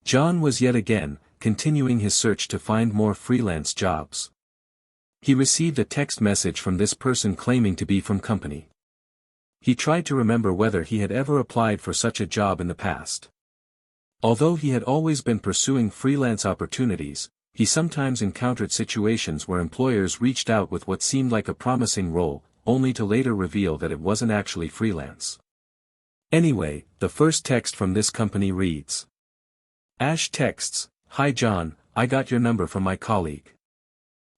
John was yet again, continuing his search to find more freelance jobs. He received a text message from this person claiming to be from company. He tried to remember whether he had ever applied for such a job in the past. Although he had always been pursuing freelance opportunities, he sometimes encountered situations where employers reached out with what seemed like a promising role, only to later reveal that it wasn't actually freelance. Anyway, the first text from this company reads. Ash texts, "Hi John, I got your number from my colleague.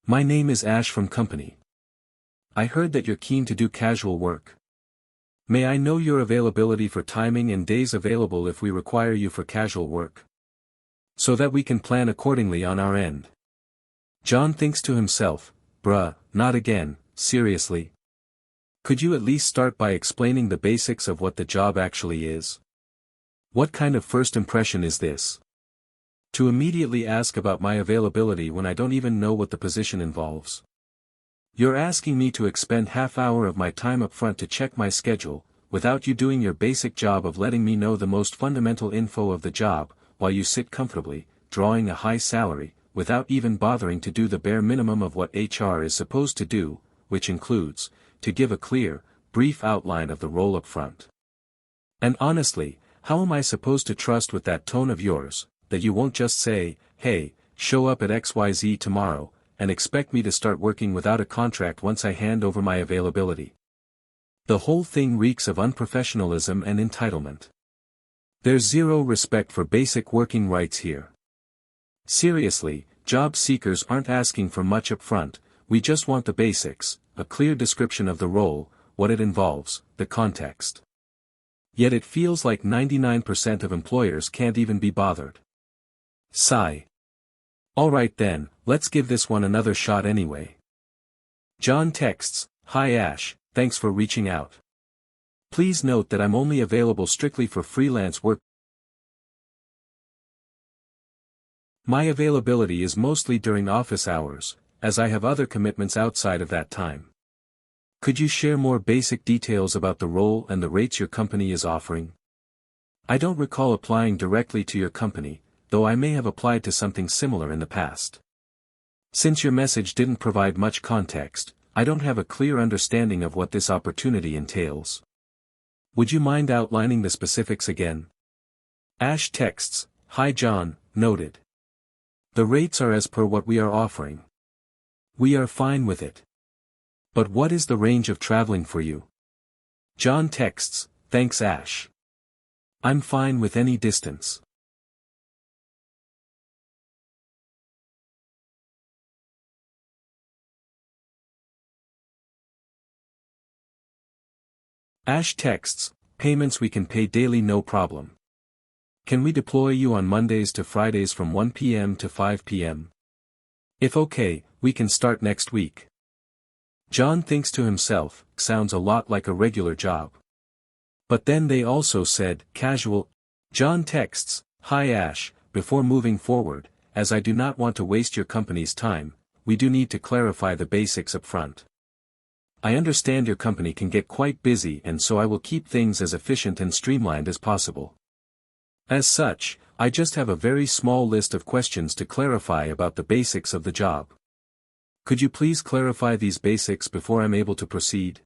My name is Ash from company. I heard that you're keen to do casual work. May I know your availability for timing and days available if we require you for casual work? So that we can plan accordingly on our end." John thinks to himself, bruh, not again, seriously? Could you at least start by explaining the basics of what the job actually is? What kind of first impression is this? To immediately ask about my availability when I don't even know what the position involves. You're asking me to expend half-hour of my time up front to check my schedule, without you doing your basic job of letting me know the most fundamental info of the job, while you sit comfortably, drawing a high salary, without even bothering to do the bare minimum of what HR is supposed to do, which includes, to give a clear, brief outline of the role up front. And honestly, how am I supposed to trust with that tone of yours, that you won't just say, "Hey, show up at XYZ tomorrow," and expect me to start working without a contract once I hand over my availability? The whole thing reeks of unprofessionalism and entitlement. There's zero respect for basic working rights here. Seriously, job seekers aren't asking for much up front, we just want the basics, a clear description of the role, what it involves, the context. Yet it feels like 99% of employers can't even be bothered. Sigh. Alright then, let's give this one another shot anyway. John texts, "Hi Ash, thanks for reaching out. Please note that I'm only available strictly for freelance work. My availability is mostly during office hours, as I have other commitments outside of that time. Could you share more basic details about the role and the rates your company is offering? I don't recall applying directly to your company, though I may have applied to something similar in the past. Since your message didn't provide much context, I don't have a clear understanding of what this opportunity entails. Would you mind outlining the specifics again?" Ash texts, "Hi John, noted. The rates are as per what we are offering. We are fine with it. But what is the range of traveling for you?" John texts, "Thanks Ash. I'm fine with any distance." Ash texts, "Payments we can pay daily, no problem. Can we deploy you on Mondays to Fridays from 1 p.m. to 5 p.m.? If okay, we can start next week." John thinks to himself, sounds a lot like a regular job. But then they also said, casual. John texts, "Hi Ash, before moving forward, as I do not want to waste your company's time, we do need to clarify the basics up front. I understand your company can get quite busy, and so I will keep things as efficient and streamlined as possible. As such, I just have a very small list of questions to clarify about the basics of the job. Could you please clarify these basics before I'm able to proceed?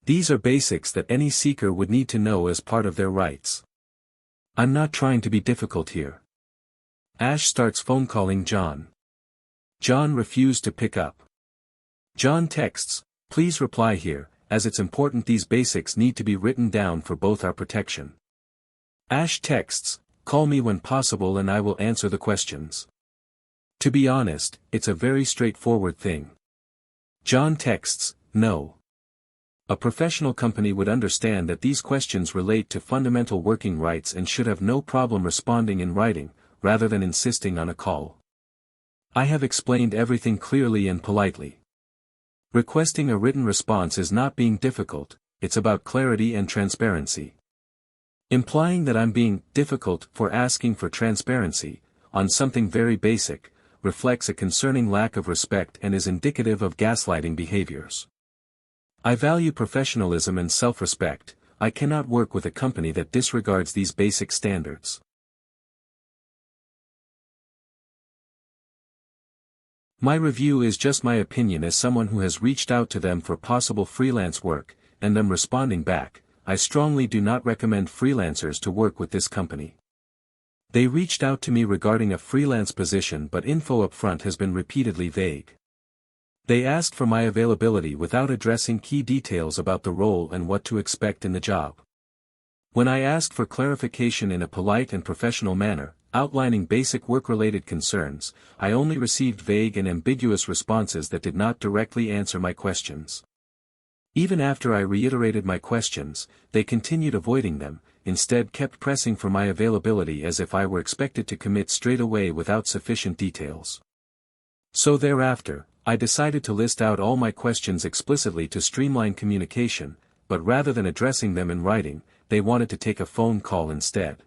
These are basics that any seeker would need to know as part of their rights. I'm not trying to be difficult here." Ash starts phone calling John. John refused to pick up. John texts, "Please reply here, as it's important these basics need to be written down for both our protection." Ash texts, "Call me when possible and I will answer the questions." To be honest, it's a very straightforward thing. John texts, "No. A professional company would understand that these questions relate to fundamental working rights and should have no problem responding in writing, rather than insisting on a call. I have explained everything clearly and politely. Requesting a written response is not being difficult, it's about clarity and transparency. Implying that I'm being difficult for asking for transparency, on something very basic, reflects a concerning lack of respect and is indicative of gaslighting behaviors. I value professionalism and self-respect, I cannot work with a company that disregards these basic standards. My review is just my opinion as someone who has reached out to them for possible freelance work, and them responding back. I strongly do not recommend freelancers to work with this company. They reached out to me regarding a freelance position, but info up front has been repeatedly vague. They asked for my availability without addressing key details about the role and what to expect in the job. When I asked for clarification in a polite and professional manner, outlining basic work-related concerns, I only received vague and ambiguous responses that did not directly answer my questions. Even after I reiterated my questions, they continued avoiding them, instead kept pressing for my availability as if I were expected to commit straight away without sufficient details. So thereafter, I decided to list out all my questions explicitly to streamline communication, but rather than addressing them in writing, they wanted to take a phone call instead.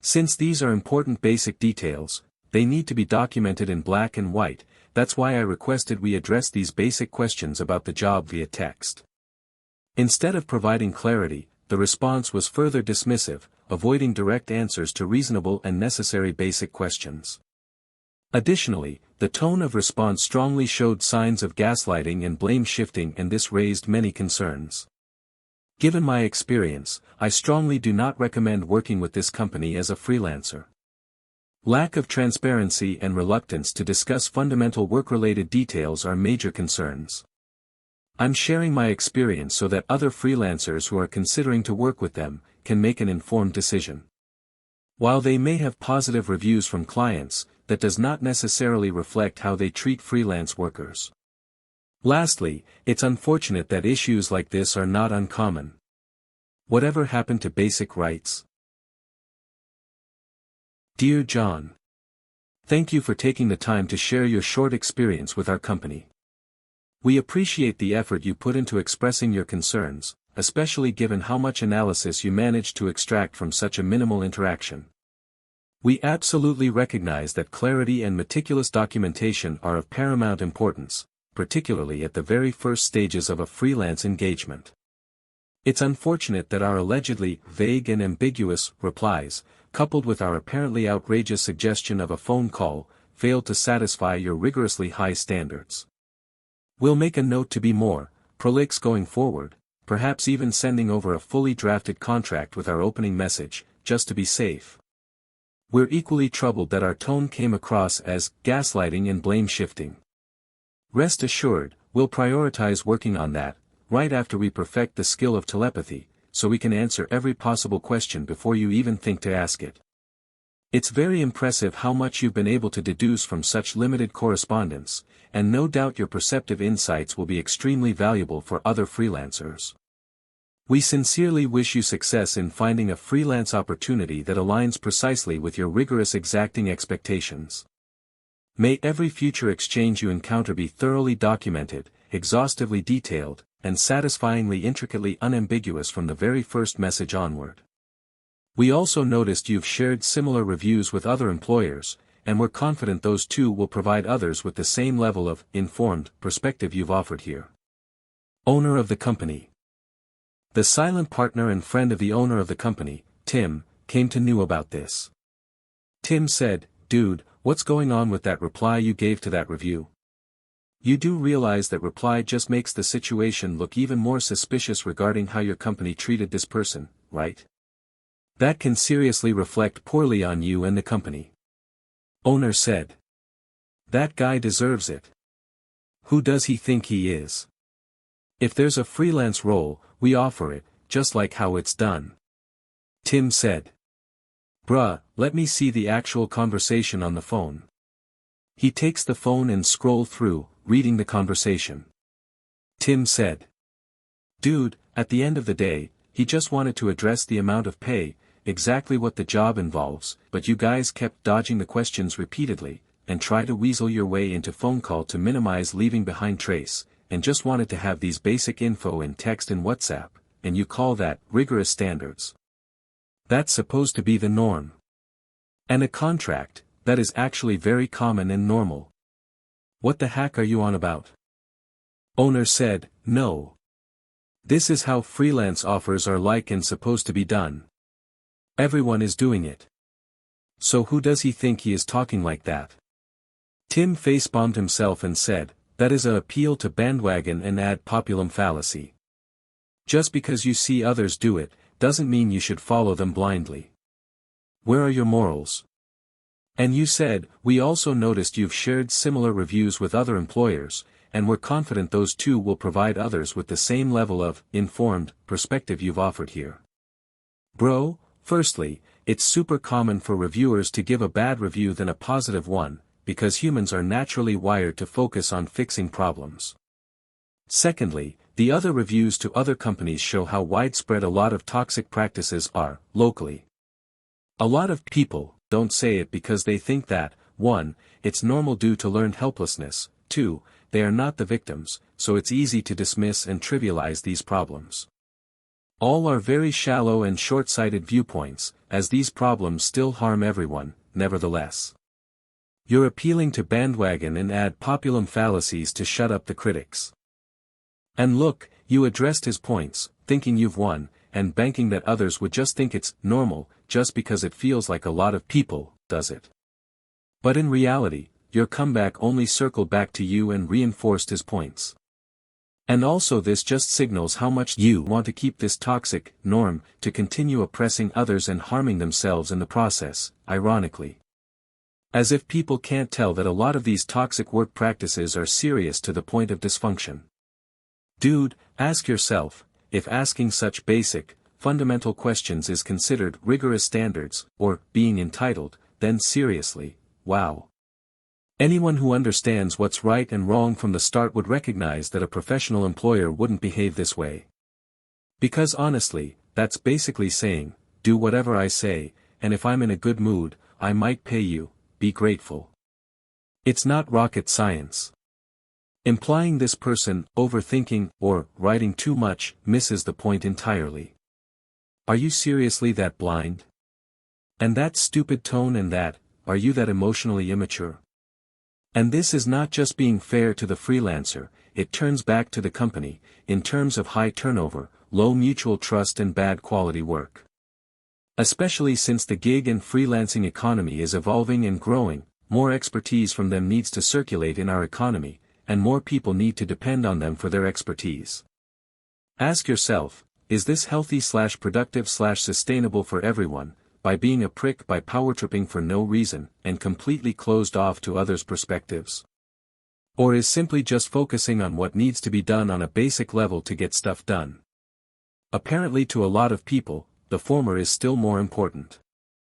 Since these are important basic details, they need to be documented in black and white. That's why I requested we address these basic questions about the job via text. Instead of providing clarity, the response was further dismissive, avoiding direct answers to reasonable and necessary basic questions. Additionally, the tone of response strongly showed signs of gaslighting and blame shifting, and this raised many concerns. Given my experience, I strongly do not recommend working with this company as a freelancer. Lack of transparency and reluctance to discuss fundamental work-related details are major concerns. I'm sharing my experience so that other freelancers who are considering to work with them can make an informed decision. While they may have positive reviews from clients, that does not necessarily reflect how they treat freelance workers. Lastly, it's unfortunate that issues like this are not uncommon. Whatever happened to basic rights? Dear John, thank you for taking the time to share your short experience with our company. We appreciate the effort you put into expressing your concerns, especially given how much analysis you managed to extract from such a minimal interaction. We absolutely recognize that clarity and meticulous documentation are of paramount importance, particularly at the very first stages of a freelance engagement. It's unfortunate that our allegedly vague and ambiguous replies, coupled with our apparently outrageous suggestion of a phone call, failed to satisfy your rigorously high standards. We'll make a note to be more prolix going forward, perhaps even sending over a fully drafted contract with our opening message, just to be safe. We're equally troubled that our tone came across as gaslighting and blame shifting. Rest assured, we'll prioritize working on that, right after we perfect the skill of telepathy, so we can answer every possible question before you even think to ask it. It's very impressive how much you've been able to deduce from such limited correspondence, and no doubt your perceptive insights will be extremely valuable for other freelancers. We sincerely wish you success in finding a freelance opportunity that aligns precisely with your rigorous exacting expectations. May every future exchange you encounter be thoroughly documented, exhaustively detailed, and satisfyingly intricately unambiguous from the very first message onward. We also noticed you've shared similar reviews with other employers, and we're confident those too will provide others with the same level of informed perspective you've offered here. Owner of the company. The silent partner and friend of the owner of the company, Tim, came to know about this. Tim said, "Dude, what's going on with that reply you gave to that review? You do realize that reply just makes the situation look even more suspicious regarding how your company treated this person, right? That can seriously reflect poorly on you and the company." Owner said, "That guy deserves it. Who does he think he is? If there's a freelance role, we offer it, just like how it's done." Tim said, "Bruh, let me see the actual conversation on the phone." He takes the phone and scroll through, reading the conversation. Tim said, "Dude, at the end of the day, he just wanted to address the amount of pay, exactly what the job involves, but you guys kept dodging the questions repeatedly, and try to weasel your way into phone call to minimize leaving behind trace, and just wanted to have these basic info in text and WhatsApp, and you call that rigorous standards? That's supposed to be the norm. And a contract, that is actually very common and normal. What the heck are you on about?" Owner said, "No. This is how freelance offers are like and supposed to be done. Everyone is doing it. So who does he think he is talking like that?" Tim face-bombed himself and said, "That is a appeal to bandwagon and ad populum fallacy. Just because you see others do it, doesn't mean you should follow them blindly. Where are your morals? And you said, we also noticed you've shared similar reviews with other employers, and we're confident those too will provide others with the same level of informed perspective you've offered here." Bro, firstly, it's super common for reviewers to give a bad review than a positive one, because humans are naturally wired to focus on fixing problems. Secondly, the other reviews to other companies show how widespread a lot of toxic practices are, locally. A lot of people don't say it because they think that, 1, it's normal due to learned helplessness, 2, they are not the victims, so it's easy to dismiss and trivialize these problems. All are very shallow and short-sighted viewpoints, as these problems still harm everyone, nevertheless. You're appealing to bandwagon and ad populum fallacies to shut up the critics. And look, you addressed his points, thinking you've won, and banking that others would just think it's normal, just because it feels like a lot of people, does it? But in reality, your comeback only circled back to you and reinforced his points. And also this just signals how much you want to keep this toxic norm to continue oppressing others and harming themselves in the process, ironically. As if people can't tell that a lot of these toxic work practices are serious to the point of dysfunction. Dude, ask yourself, if asking such basic, fundamental questions is considered rigorous standards, or being entitled, then seriously, wow. Anyone who understands what's right and wrong from the start would recognize that a professional employer wouldn't behave this way. Because honestly, that's basically saying, do whatever I say, and if I'm in a good mood, I might pay you, be grateful. It's not rocket science. Implying this person, overthinking, or writing too much, misses the point entirely. Are you seriously that blind? And that stupid tone and that, are you that emotionally immature? And this is not just being fair to the freelancer, it turns back to the company, in terms of high turnover, low mutual trust and bad quality work. Especially since the gig and freelancing economy is evolving and growing, more expertise from them needs to circulate in our economy, and more people need to depend on them for their expertise. Ask yourself, is this healthy/productive/sustainable for everyone, by being a prick by power-tripping for no reason, and completely closed off to others' perspectives? Or is simply just focusing on what needs to be done on a basic level to get stuff done? Apparently to a lot of people, the former is still more important.